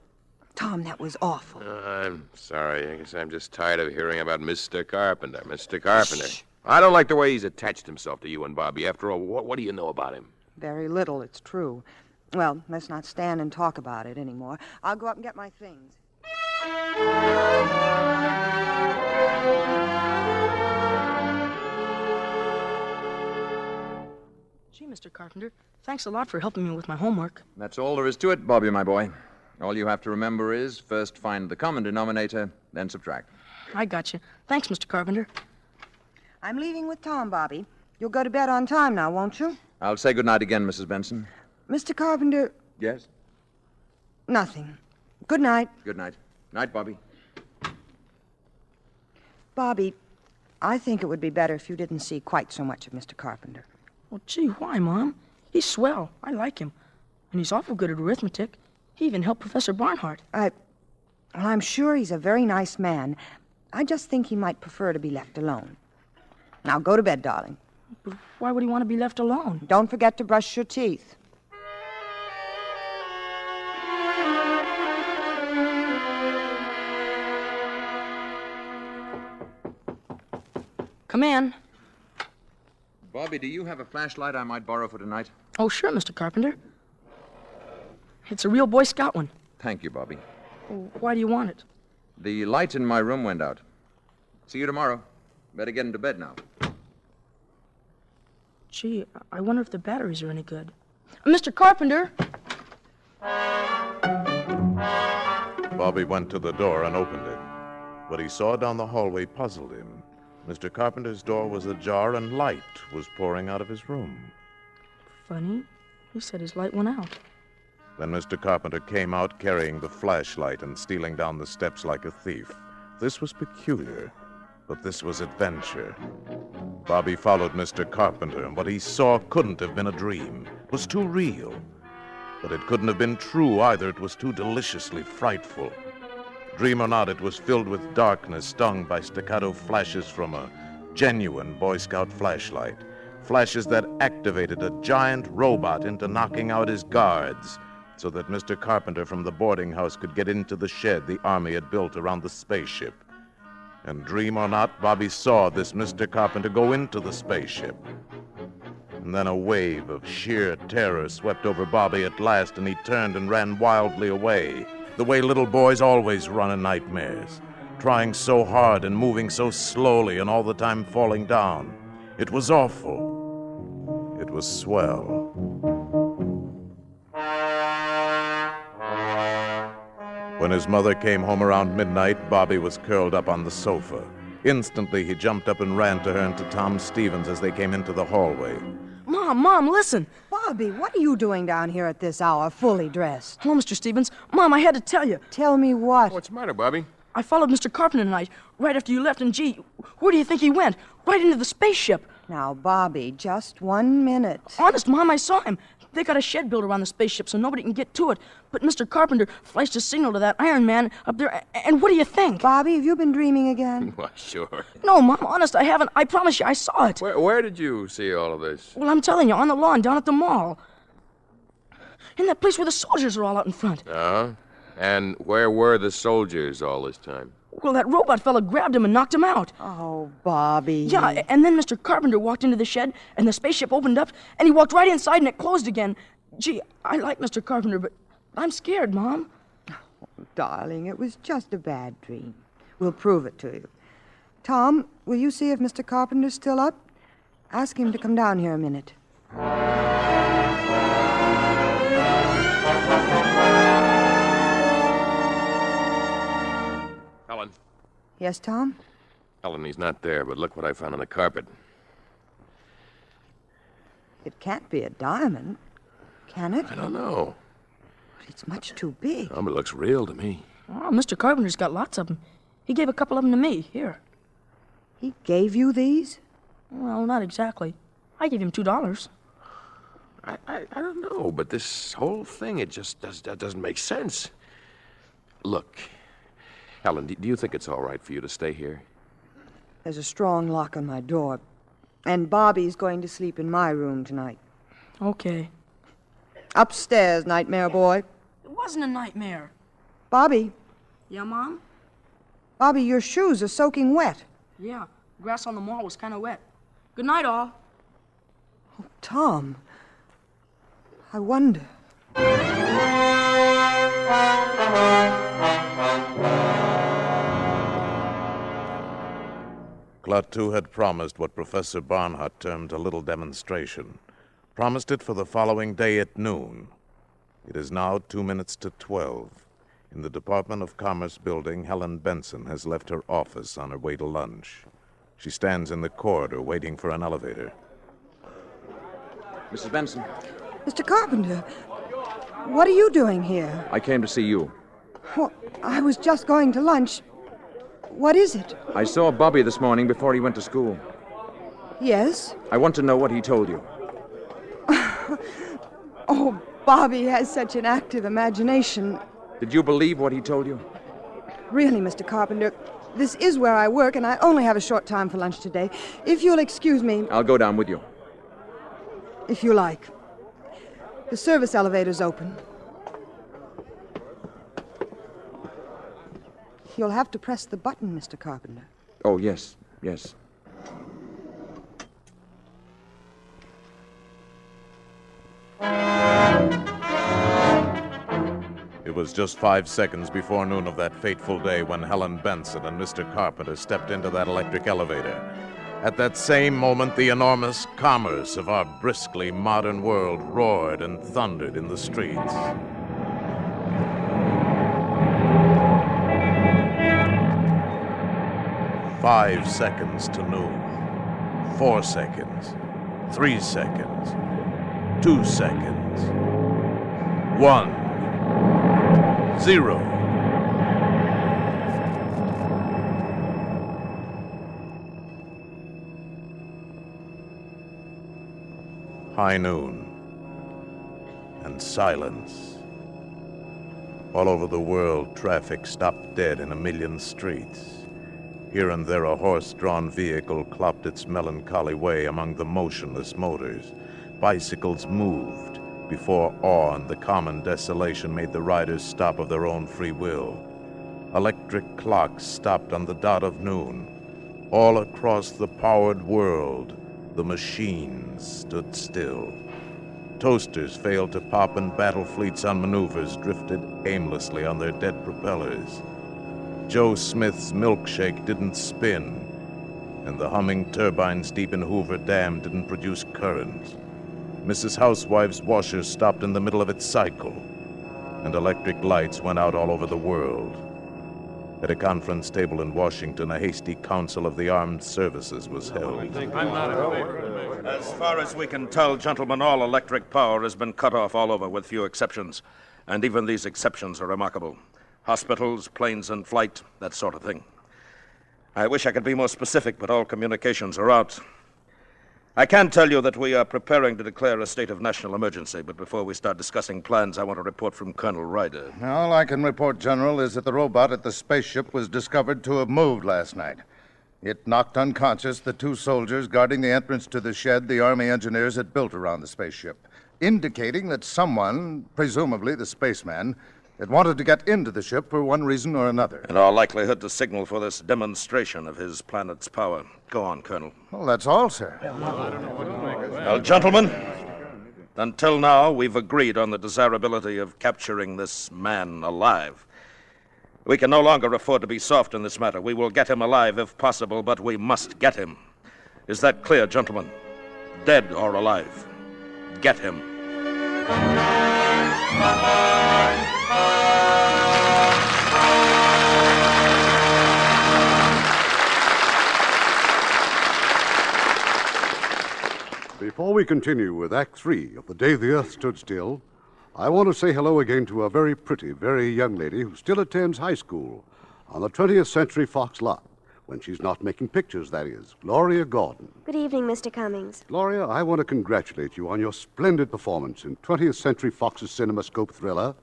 Tom, that was awful. I'm sorry. I guess I'm just tired of hearing about Mr. Carpenter. Mr. Carpenter. Shh. I don't like the way he's attached himself to you and Bobby. After all, what do you know about him? Very little, it's true. Well, let's not stand and talk about it anymore. I'll go up and get my things. Gee, Mr. Carpenter, thanks a lot for helping me with my homework. That's all there is to it, Bobby, my boy. All you have to remember is first find the common denominator, then subtract. I got you. Thanks, Mr. Carpenter. I'm leaving with Tom, Bobby. You'll go to bed on time now, won't you? I'll say good night again, Mrs. Benson. Mr. Carpenter... Yes? Nothing. Good night. Good night. Night, Bobby. Bobby, I think it would be better if you didn't see quite so much of Mr. Carpenter. Well, gee, why, Mom? He's swell. I like him. And he's awful good at arithmetic. He even helped Professor Barnhart. Well, I'm sure he's a very nice man. I just think he might prefer to be left alone. Now, go to bed, darling. But why would he want to be left alone? Don't forget to brush your teeth. Come in. Bobby, do you have a flashlight I might borrow for tonight? Oh, sure, Mr. Carpenter. It's a real Boy Scout one. Thank you, Bobby. Why do you want it? The light in my room went out. See you tomorrow. Better get into bed now. Gee, I wonder if the batteries are any good. Mr. Carpenter! Bobby went to the door and opened it. What he saw down the hallway puzzled him. Mr. Carpenter's door was ajar and light was pouring out of his room. Funny. He said his light went out. Then Mr. Carpenter came out carrying the flashlight and stealing down the steps like a thief. This was peculiar, but this was adventure. Bobby followed Mr. Carpenter, and what he saw couldn't have been a dream. It was too real. But it couldn't have been true either. It was too deliciously frightful. Dream or not, it was filled with darkness, stung by staccato flashes from a genuine Boy Scout flashlight. Flashes that activated a giant robot into knocking out his guards so that Mr. Carpenter from the boarding house could get into the shed the Army had built around the spaceship. And dream or not, Bobby saw this Mr. Carpenter go into the spaceship. And then a wave of sheer terror swept over Bobby at last, and he turned and ran wildly away, the way little boys always run in nightmares, trying so hard and moving so slowly and all the time falling down. It was awful. It was swell. When his mother came home around midnight, Bobby was curled up on the sofa. Instantly, he jumped up and ran to her and to Tom Stevens as they came into the hallway. Mom, listen. Bobby, what are you doing down here at this hour, fully dressed? Hello, Mr. Stevens. Mom, I had to tell you. Tell me what? What's the matter, Bobby? I followed Mr. Carpenter tonight, right after you left, and gee, where do you think he went? Right into the spaceship. Now, Bobby, just 1 minute. Honest, Mom, I saw him. They got a shed built around the spaceship so nobody can get to it. But Mr. Carpenter flashed a signal to that Iron Man up there, and what do you think? Bobby, have you been dreaming again? Well, sure. No, Mom, honest, I haven't. I promise you, I saw it. Where did you see all of this? Well, I'm telling you, on the lawn down at the mall. In that place where the soldiers are all out in front. And where were the soldiers all this time? Well, that robot fella grabbed him and knocked him out. Oh, Bobby. Yeah, and then Mr. Carpenter walked into the shed, and the spaceship opened up, and he walked right inside, and it closed again. Gee, I like Mr. Carpenter, but I'm scared, Mom. Oh, darling, it was just a bad dream. We'll prove it to you. Tom, will you see if Mr. Carpenter's still up? Ask him to come down here a minute. Helen. Yes, Tom? Helen, he's not there, but look what I found on the carpet. It can't be a diamond, can it? I don't know. But it's much too big. Oh, but it looks real to me. Oh, Mr. Carpenter's got lots of them. He gave a couple of them to me. Here. He gave you these? Well, not exactly. I gave him $2. I don't know, but this whole thing, it just doesn't make sense. Look, Helen, do you think it's all right for you to stay here? There's a strong lock on my door. And Bobby's going to sleep in my room tonight. Okay. Upstairs, nightmare boy. It wasn't a nightmare. Bobby. Yeah, Mom? Bobby, your shoes are soaking wet. Yeah, grass on the mall was kind of wet. Good night, all. Oh, Tom. I wonder. Klaatu had promised what Professor Barnhart termed a little demonstration. Promised it for the following day at noon. It is now 2 minutes to 12. In the Department of Commerce building, Helen Benson has left her office on her way to lunch. She stands in the corridor waiting for an elevator. Mrs. Benson. Mr. Carpenter, what are you doing here? I came to see you. Well, I was just going to lunch. What is it? I saw Bobby this morning before he went to school. Yes? I want to know what he told you. Oh, Bobby has such an active imagination. Did you believe what he told you? Really, Mr. Carpenter, this is where I work, and I only have a short time for lunch today. If you'll excuse me... I'll go down with you. If you like. The service elevator's open. You'll have to press the button, Mr. Carpenter. Oh, yes. It was just 5 seconds before noon of that fateful day when Helen Benson and Mr. Carpenter stepped into that electric elevator. At that same moment, the enormous commerce of our briskly modern world roared and thundered in the streets. "5 seconds to noon. 4 seconds. 3 seconds. 2 seconds. 1. 0. High noon. And silence. All over the world, traffic stopped dead in a million streets. Here and there, a horse-drawn vehicle clopped its melancholy way among the motionless motors. Bicycles moved before awe and the common desolation made the riders stop of their own free will. Electric clocks stopped on the dot of noon. All across the powered world, the machines stood still. Toasters failed to pop and battle fleets on maneuvers drifted aimlessly on their dead propellers. Joe Smith's milkshake didn't spin, and the humming turbines deep in Hoover Dam didn't produce current. Mrs. Housewife's washer stopped in the middle of its cycle, and electric lights went out all over the world. At a conference table in Washington, a hasty council of the armed services was held. As far as we can tell, gentlemen, all electric power has been cut off all over with few exceptions. And even these exceptions are remarkable. Hospitals, planes in flight, that sort of thing. I wish I could be more specific, but all communications are out. I can tell you that we are preparing to declare a state of national emergency, but before we start discussing plans, I want a report from Colonel Ryder. All I can report, General, is that the robot at the spaceship was discovered to have moved last night. It knocked unconscious the 2 soldiers guarding the entrance to the shed the Army engineers had built around the spaceship, indicating that someone, presumably the spaceman, had wanted to get into the ship for one reason or another. In all likelihood to signal for this demonstration of his planet's power. Go on, Colonel. Well, that's all, sir. Well, gentlemen, until now, we've agreed on the desirability of capturing this man alive. We can no longer afford to be soft in this matter. We will get him alive if possible, but we must get him. Is that clear, gentlemen? Dead or alive? Get him. Before we continue with Act 3 of The Day the Earth Stood Still, I want to say hello again to a very pretty, very young lady who still attends high school on the 20th Century Fox lot, when she's not making pictures, that is, Gloria Gordon. Good evening, Mr. Cummings. Gloria, I want to congratulate you on your splendid performance in 20th Century Fox's CinemaScope thriller,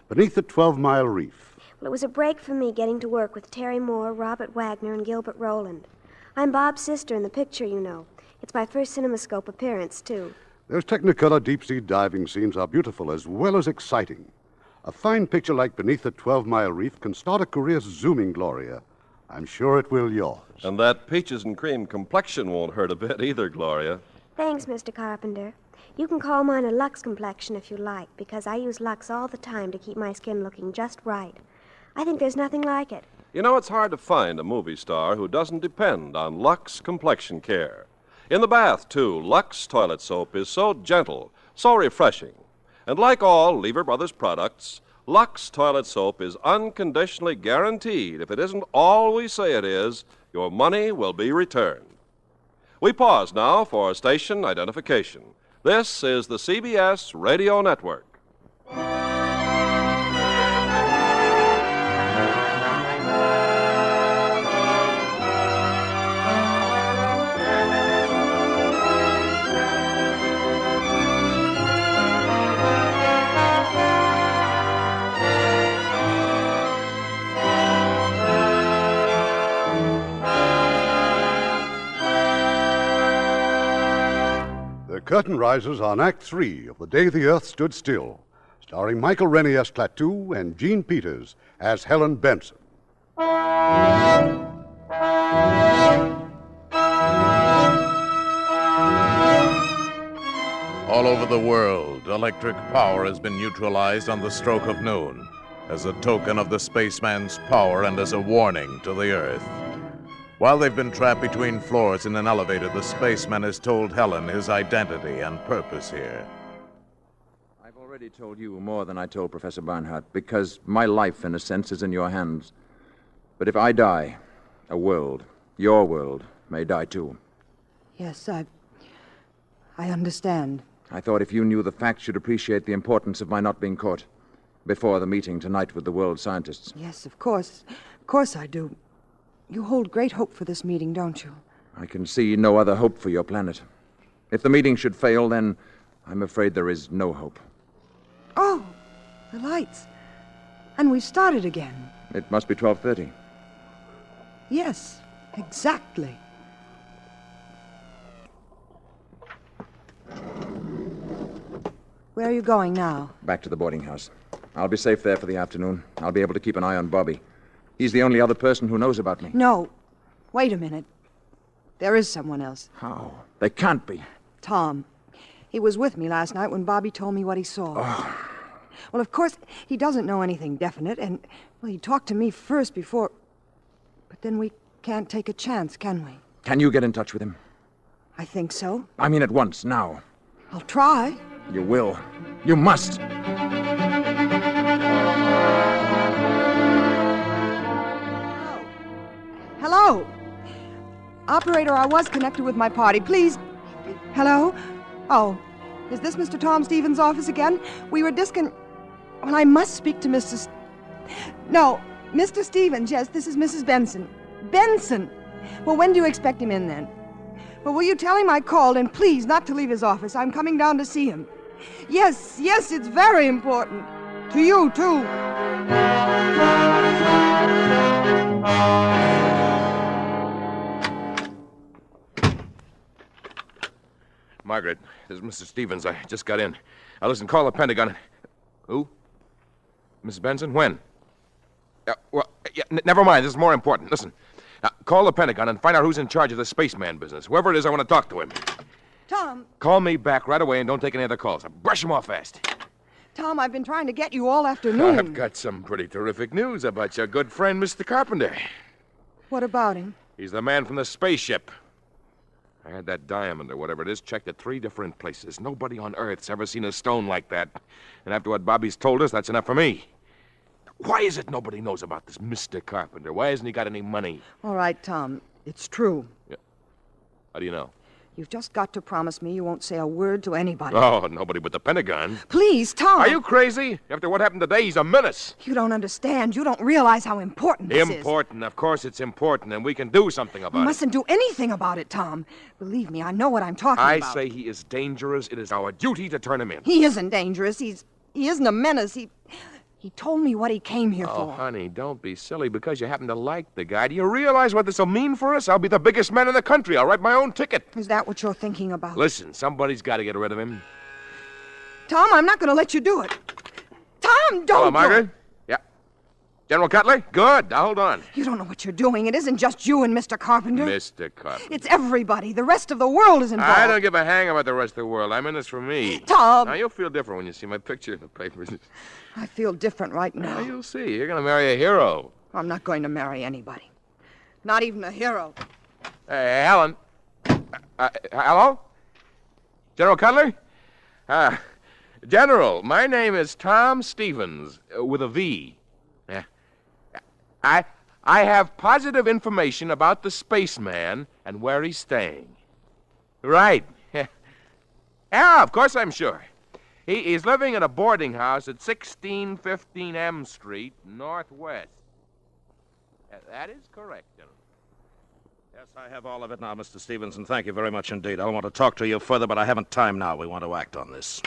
Beneath the 12-Mile Reef. Well, it was a break for me getting to work with Terry Moore, Robert Wagner, and Gilbert Rowland. I'm Bob's sister in the picture, you know. It's my first CinemaScope appearance, too. Those Technicolor deep-sea diving scenes are beautiful as well as exciting. A fine picture like Beneath the 12-Mile Reef can start a career zooming, Gloria. I'm sure it will yours. And that peaches and cream complexion won't hurt a bit either, Gloria. Thanks, Mr. Carpenter. You can call mine a Lux complexion if you like, because I use Lux all the time to keep my skin looking just right. I think there's nothing like it. You know, it's hard to find a movie star who doesn't depend on Lux complexion care. In the bath, too, Lux toilet soap is so gentle, so refreshing. And like all Lever Brothers products, Lux toilet soap is unconditionally guaranteed. If it isn't all we say it is, your money will be returned. We pause now for station identification. This is the CBS Radio Network. The curtain rises on Act 3 of The Day the Earth Stood Still, starring Michael Rennie as Klaatu and Jean Peters as Helen Benson. All over the world, electric power has been neutralized on the stroke of noon, as a token of the spaceman's power and as a warning to the Earth. While they've been trapped between floors in an elevator, the spaceman has told Helen his identity and purpose here. I've already told you more than I told Professor Barnhart, because my life, in a sense, is in your hands. But if I die, a world, your world, may die too. Yes, I understand. I thought if you knew the facts, you'd appreciate the importance of my not being caught before the meeting tonight with the world scientists. Yes, of course. Of course I do. You hold great hope for this meeting, don't you? I can see no other hope for your planet. If the meeting should fail, then I'm afraid there is no hope. Oh, the lights. And we've started again. It must be 12:30. Yes, exactly. Where are you going now? Back to the boarding house. I'll be safe there for the afternoon. I'll be able to keep an eye on Bobby. He's the only other person who knows about me. No. Wait a minute. There is someone else. How? They can't be. Tom. He was with me last night when Bobby told me what he saw. Oh. Well, of course, he doesn't know anything definite, and, well, he talked to me first before... But then we can't take a chance, can we? Can you get in touch with him? I think so. I mean at once, now. I'll try. You will. You must. Hello? Operator, I was connected with my party. Please. Hello? Oh, is this Mr. Tom Stevens' office again? We were Well, I must speak to Mr. No, Mr. Stevens. Yes, this is Mrs. Benson. Benson! Well, when do you expect him in, then? Well, will you tell him I called, and please not to leave his office. I'm coming down to see him. Yes, it's very important. To you, too. Margaret, this is Mr. Stevens. I just got in. Now, listen, call the Pentagon. Who? Mrs. Benson? When? Never mind. This is more important. Listen, call the Pentagon and find out who's in charge of the spaceman business. Whoever it is, I want to talk to him. Tom. Call me back right away and don't take any other calls. Brush them off fast. Tom, I've been trying to get you all afternoon. I've got some pretty terrific news about your good friend, Mr. Carpenter. What about him? He's the man from the spaceship. I had that diamond, or whatever it is, checked at 3 different places. Nobody on Earth's ever seen a stone like that. And after what Bobby's told us, that's enough for me. Why is it nobody knows about this Mr. Carpenter? Why hasn't he got any money? All right, Tom. It's true. Yeah. How do you know? You've just got to promise me you won't say a word to anybody. Oh, nobody but the Pentagon. Please, Tom. Are you crazy? After what happened today, he's a menace. You don't understand. You don't realize how important this is. Important. Of course it's important, and we can do something about it. You mustn't do anything about it, Tom. Believe me, I know what I'm talking about. I say he is dangerous. It is our duty to turn him in. He isn't dangerous. He isn't a menace. He told me what he came here for. Oh, honey, don't be silly because you happen to like the guy. Do you realize what this will mean for us? I'll be the biggest man in the country. I'll write my own ticket. Is that what you're thinking about? Listen, somebody's got to get rid of him. Tom, I'm not going to let you do it. Tom, don't. Hello, Margaret. Yeah. General Cutler? Good. Now, hold on. You don't know what you're doing. It isn't just you and Mr. Carpenter. Mr. Carpenter. It's everybody. The rest of the world is involved. I don't give a hang about the rest of the world. I'm in this for me. Tom. Now, you'll feel different when you see my picture in the papers. I feel different right now. Well, you'll see. You're going to marry a hero. I'm not going to marry anybody. Not even a hero. Hey, Helen. Hello? General Cutler? General, my name is Tom Stevens, with a V. I have positive information about the spaceman and where he's staying. Right. Yeah, of course I'm sure. He's living in a boarding house at 1615 M Street, Northwest. That is correct, General. Yes, I have all of it now, Mr. Stevenson. Thank you very much indeed. I want to talk to you further, but I haven't time now. We want to act on this.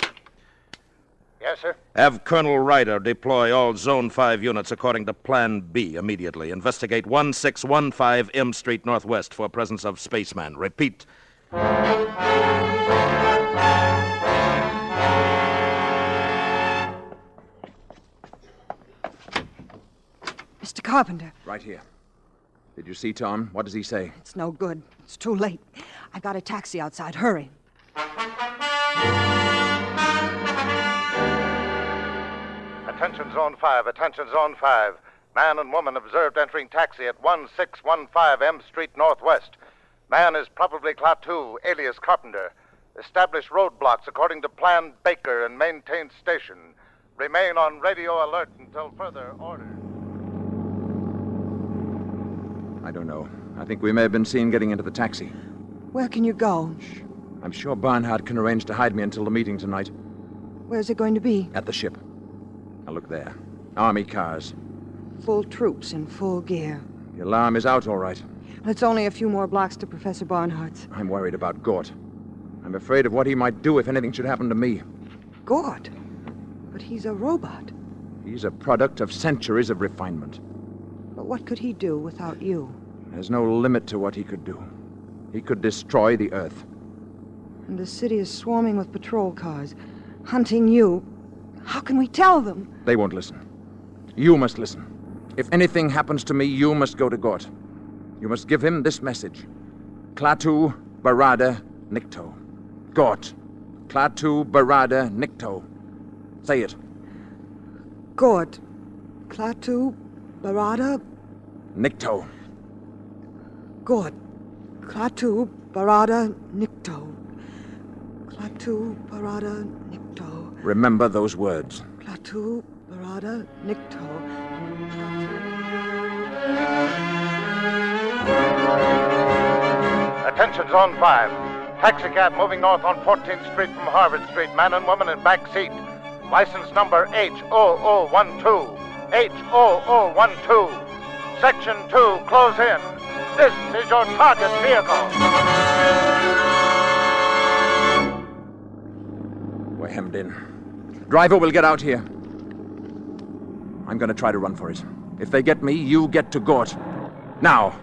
Yes, sir? Have Colonel Ryder deploy all Zone 5 units according to Plan B immediately. Investigate 1615 M Street, Northwest for presence of spaceman. Repeat. Mr. Carpenter. Right here. Did you see Tom? What does he say? It's no good. It's too late. I got a taxi outside. Hurry. Attention, Zone 5. Attention, Zone 5. Man and woman observed entering taxi at 1615 M Street Northwest. Man is probably Klaatu, alias Carpenter. Establish roadblocks according to Plan Baker and maintain station. Remain on radio alert until further order. I don't know. I think we may have been seen getting into the taxi. Where can you go? I'm sure Barnhart can arrange to hide me until the meeting tonight. Where's it going to be? At the ship. Now look there. Army cars. Full troops in full gear. The alarm is out, all right. It's only a few more blocks to Professor Barnhart's. I'm worried about Gort. I'm afraid of what he might do if anything should happen to me. Gort? But he's a robot. He's a product of centuries of refinement. But what could he do without you? There's no limit to what he could do. He could destroy the Earth. And the city is swarming with patrol cars, hunting you. How can we tell them? They won't listen. You must listen. If anything happens to me, you must go to Gort. You must give him this message. Klaatu Barada Nikto. Gort. Klaatu Barada Nikto. Say it. Gort. Klaatu Barada Nikto. Gort. Klaatu Barada Nikto. Klaatu Barada Nikto. Remember those words. Klaatu Barada Nikto. Attention, Zone 5. Taxicab moving north on 14th Street from Harvard Street. Man and woman in back seat. License number H0012. H0012. Section 2, close in. This is your target vehicle. We're hemmed in. Driver will get out here. I'm going to try to run for it. If they get me, you get to Gort. Now.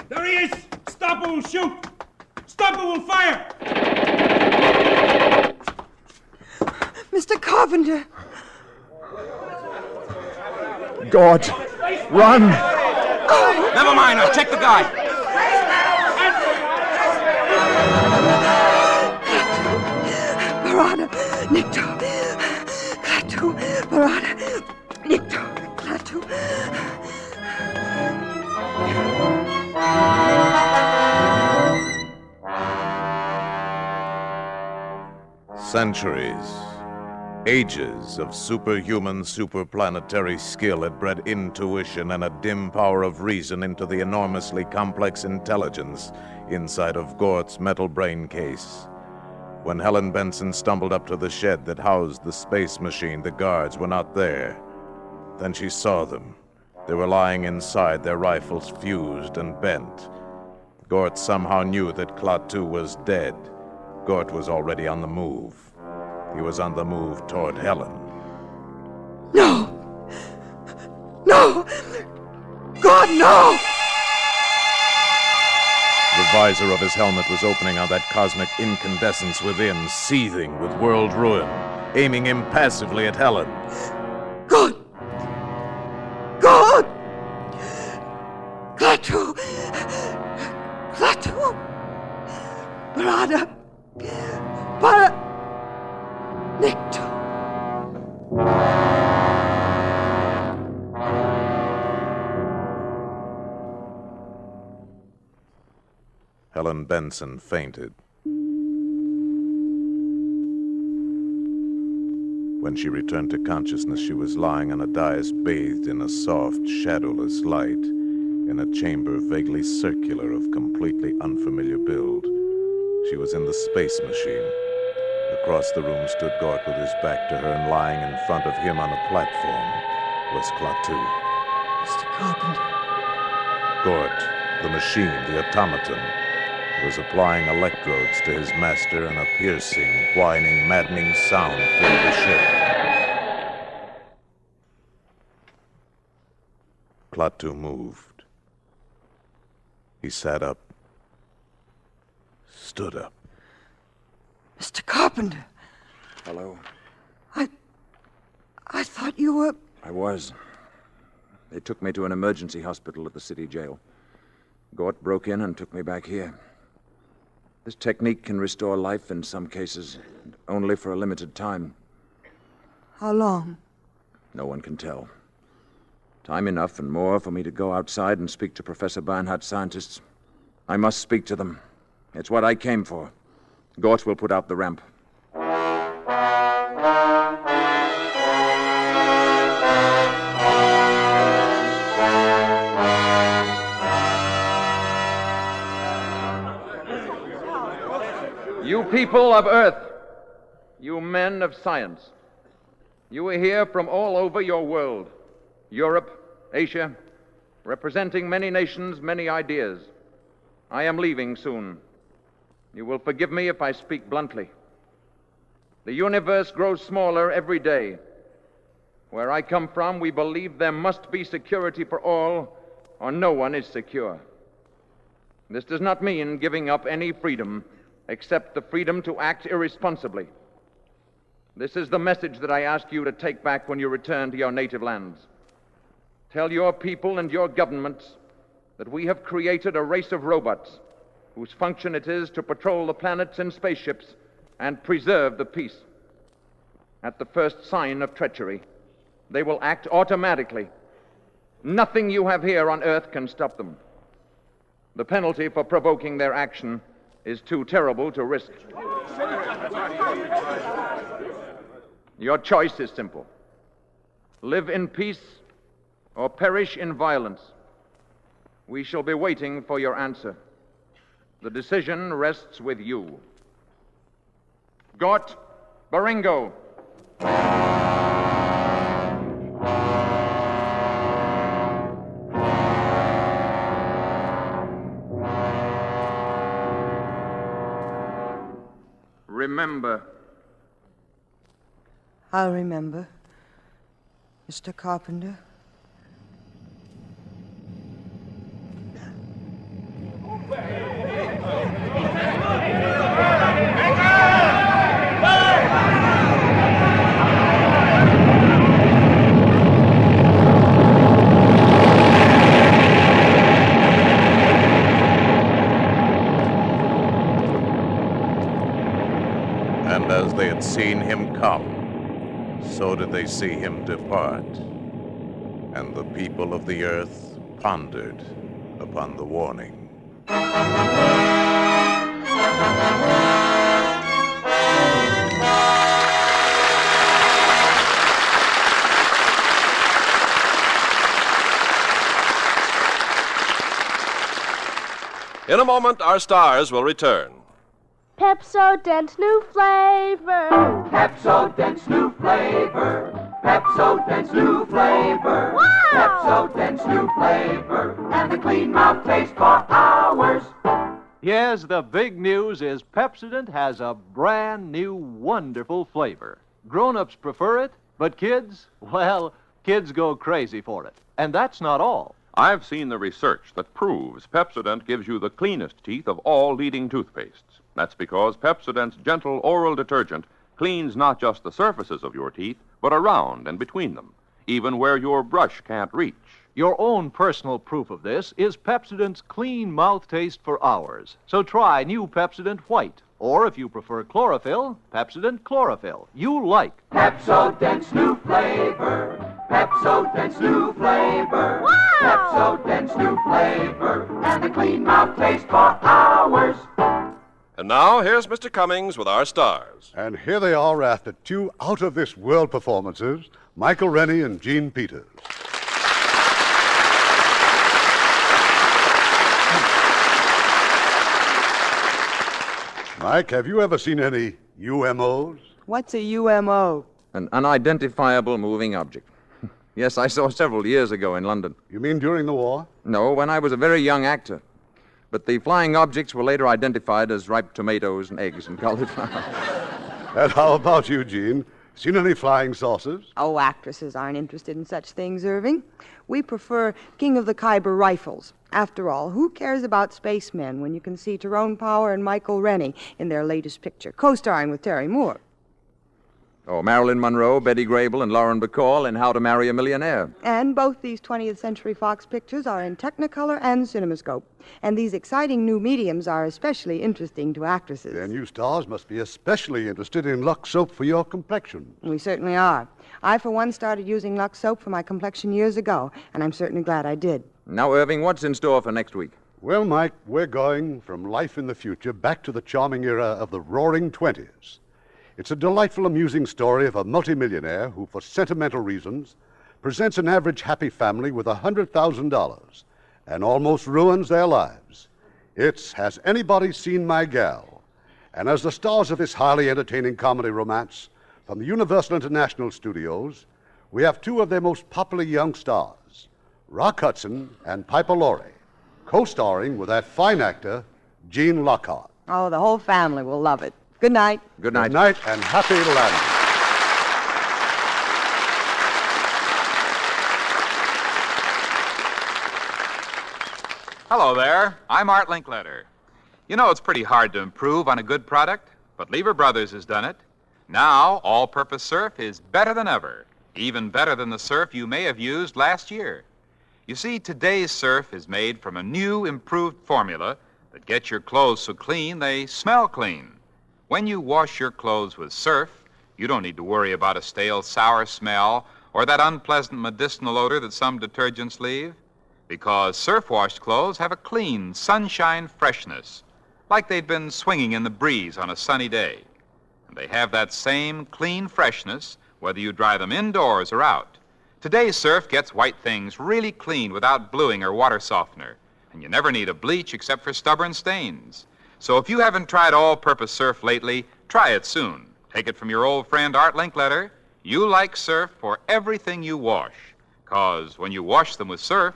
There he is! Stop or we'll shoot! Stop or we'll fire! Mr. Carpenter! Gort! Run! Never mind, I'll check the guy. Barada Nikto. Klaatu Barada Nikto. Klaatu. Centuries, ages of superhuman, superplanetary skill had bred intuition and a dim power of reason into the enormously complex intelligence inside of Gort's metal brain case. When Helen Benson stumbled up to the shed that housed the space machine, the guards were not there. Then she saw them. They were lying inside, their rifles fused and bent. Gort somehow knew that Klaatu was dead. Gort was already on the move. He was on the move toward Helen. No! No! God, no! The visor of his helmet was opening on that cosmic incandescence within, seething with world ruin, aiming impassively at Helen. God! God! Klaatu! Klaatu! Barada! Nikto! Helen Benson fainted. When she returned to consciousness, she was lying on a dais bathed in a soft, shadowless light, in a chamber vaguely circular of completely unfamiliar build. She was in the space machine. Across the room stood Gort with his back to her, and lying in front of him on a platform was Klaatu. Mr. Carpenter. Gort, the machine, the automaton, was applying electrodes to his master, and a piercing, whining, maddening sound filled the ship. Klaatu moved. He sat up. Stood up. Mr. Carpenter. Hello. I thought you were... I was. They took me to an emergency hospital at the city jail. Gort broke in and took me back here. This technique can restore life in some cases, only for a limited time. How long? No one can tell. Time enough and more for me to go outside and speak to Professor Barnhart's scientists. I must speak to them. It's what I came for. Gort will put out the ramp. You people of Earth, you men of science, you are here from all over your world, Europe, Asia, representing many nations, many ideas. I am leaving soon. You will forgive me if I speak bluntly. The universe grows smaller every day. Where I come from, we believe there must be security for all, or no one is secure. This does not mean giving up any freedom, except the freedom to act irresponsibly. This is the message that I ask you to take back when you return to your native lands. Tell your people and your governments that we have created a race of robots whose function it is to patrol the planets in spaceships and preserve the peace. At the first sign of treachery, they will act automatically. Nothing you have here on Earth can stop them. The penalty for provoking their action is too terrible to risk. Your choice is simple. Live in peace or perish in violence. We shall be waiting for your answer. The decision rests with you. Gort Baringo. Remember. I'll remember, Mr. Carpenter. And as they had seen him come, so did they see him depart. And the people of the earth pondered upon the warning. In a moment, our stars will return. Pepsodent new flavor. Pepsodent's new flavor. Pepsodent's new flavor. Wow! Pepsodent's new flavor. And the clean mouth taste for hours. Yes, the big news is Pepsodent has a brand new wonderful flavor. Grown-ups prefer it, but kids, well, kids go crazy for it. And that's not all. I've seen the research that proves Pepsodent gives you the cleanest teeth of all leading toothpastes. That's because Pepsodent's gentle oral detergent cleans not just the surfaces of your teeth, but around and between them, even where your brush can't reach. Your own personal proof of this is Pepsodent's clean mouth taste for hours. So try new Pepsodent White. Or if you prefer chlorophyll, Pepsodent Chlorophyll. You like Pepsodent's new flavor. Pepsodent's new flavor. Wow! Pepsodent's new flavor. And the clean mouth taste for hours. And now, here's Mr. Cummings with our stars. And here they are after two out-of-this-world performances, Michael Rennie and Gene Peters. Mike, have you ever seen any UMOs? What's a UMO? An unidentifiable moving object. Yes, I saw several years ago in London. You mean during the war? No, when I was a very young actor. But the flying objects were later identified as ripe tomatoes and eggs and cauliflower. And how about you, Gene? Seen any flying saucers? Oh, actresses aren't interested in such things, Irving. We prefer King of the Khyber rifles. After all, who cares about spacemen when you can see Tyrone Power and Michael Rennie in their latest picture, co-starring with Terry Moore? Oh, Marilyn Monroe, Betty Grable, and Lauren Bacall in How to Marry a Millionaire. And both these 20th Century Fox pictures are in Technicolor and CinemaScope. And these exciting new mediums are especially interesting to actresses. Their new stars must be especially interested in Lux soap for your complexion. We certainly are. I, for one, started using Lux soap for my complexion years ago, and I'm certainly glad I did. Now, Irving, what's in store for next week? Well, Mike, we're going from life in the future back to the charming era of the Roaring '20s. It's a delightful, amusing story of a multimillionaire who, for sentimental reasons, presents an average happy family with $100,000 and almost ruins their lives. It's Has Anybody Seen My Gal? And as the stars of this highly entertaining comedy romance from the Universal International Studios, we have two of their most popular young stars, Rock Hudson and Piper Laurie, co-starring with that fine actor, Gene Lockhart. Oh, the whole family will love it. Good night. Good night. Good night and happy landing. Hello there. I'm Art Linkletter. You know it's pretty hard to improve on a good product, but Lever Brothers has done it. Now, all-purpose surf is better than ever, even better than the surf you may have used last year. You see, today's surf is made from a new, improved formula that gets your clothes so clean they smell clean. When you wash your clothes with surf, you don't need to worry about a stale, sour smell or that unpleasant medicinal odor that some detergents leave, because surf-washed clothes have a clean, sunshine freshness, like they'd been swinging in the breeze on a sunny day. And they have that same clean freshness whether you dry them indoors or out. Today's surf gets white things really clean without bluing or water softener, and you never need a bleach except for stubborn stains. So if you haven't tried all-purpose surf lately, try it soon. Take it from your old friend Art Linkletter. You like surf for everything you wash, 'cause when you wash them with surf,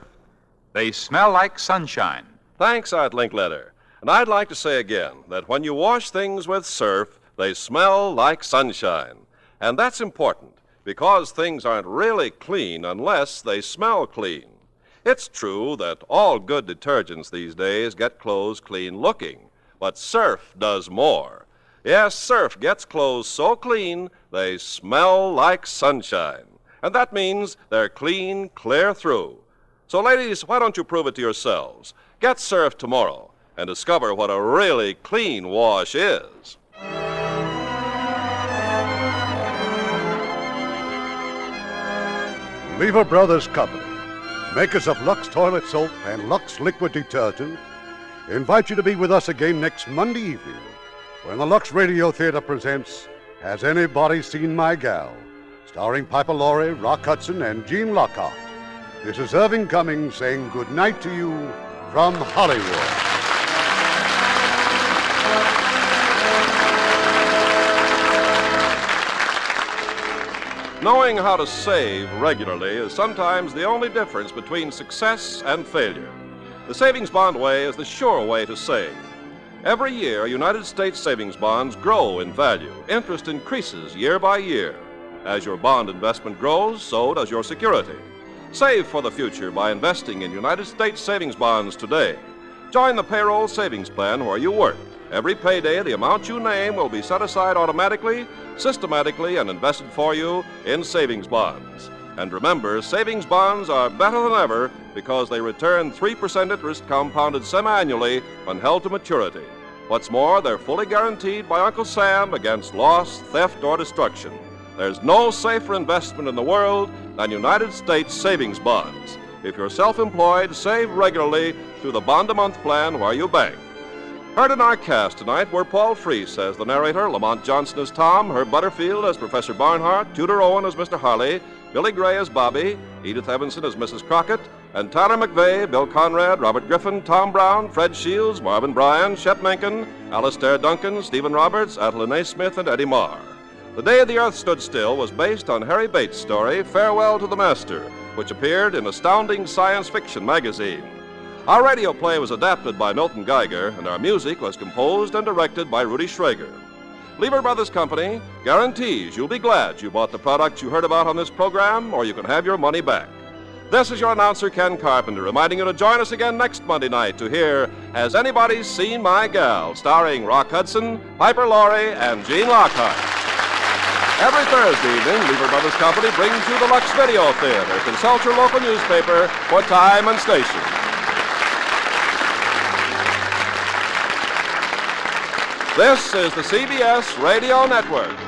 they smell like sunshine. Thanks, Art Linkletter. And I'd like to say again that when you wash things with surf, they smell like sunshine. And that's important, because things aren't really clean unless they smell clean. It's true that all good detergents these days get clothes clean looking. But surf does more. Yes, surf gets clothes so clean they smell like sunshine. And that means they're clean, clear through. So, ladies, why don't you prove it to yourselves? Get surf tomorrow and discover what a really clean wash is. Lever Brothers Company, makers of Lux Toilet Soap and Lux Liquid Detergent, invite you to be with us again next Monday evening when the Lux Radio Theater presents Has Anybody Seen My Gal? Starring Piper Laurie, Rock Hudson, and Gene Lockhart. This is Irving Cummings saying good night to you from Hollywood. Knowing how to save regularly is sometimes the only difference between success and failure. The savings bond way is the sure way to save. Every year, United States savings bonds grow in value. Interest increases year by year. As your bond investment grows, so does your security. Save for the future by investing in United States savings bonds today. Join the payroll savings plan where you work. Every payday, the amount you name will be set aside automatically, systematically, and invested for you in savings bonds. And remember, savings bonds are better than ever because they return 3% interest compounded semi-annually when held to maturity. What's more, they're fully guaranteed by Uncle Sam against loss, theft, or destruction. There's no safer investment in the world than United States savings bonds. If you're self-employed, save regularly through the bond-a-month plan where you bank. Heard in our cast tonight were Paul Freese as the narrator, Lamont Johnson as Tom, Herb Butterfield as Professor Barnhart, Tudor Owen as Mr. Harley, Billy Gray as Bobby, Edith Evanson as Mrs. Crockett, and Tyler McVeigh, Bill Conrad, Robert Griffin, Tom Brown, Fred Shields, Marvin Bryan, Shep Menken, Alastair Duncan, Stephen Roberts, Adeline A. Smith, and Eddie Marr. The Day the Earth Stood Still was based on Harry Bates' story, Farewell to the Master, which appeared in Astounding Science Fiction magazine. Our radio play was adapted by Milton Geiger, and our music was composed and directed by Rudy Schrager. Lever Brothers Company guarantees you'll be glad you bought the product you heard about on this program, or you can have your money back. This is your announcer, Ken Carpenter, reminding you to join us again next Monday night to hear Has Anybody Seen My Gal?, starring Rock Hudson, Piper Laurie, and Gene Lockhart. Every Thursday evening, Lever Brothers Company brings you the Lux Video Theater. Consult your local newspaper for time and station. This is the CBS Radio Network.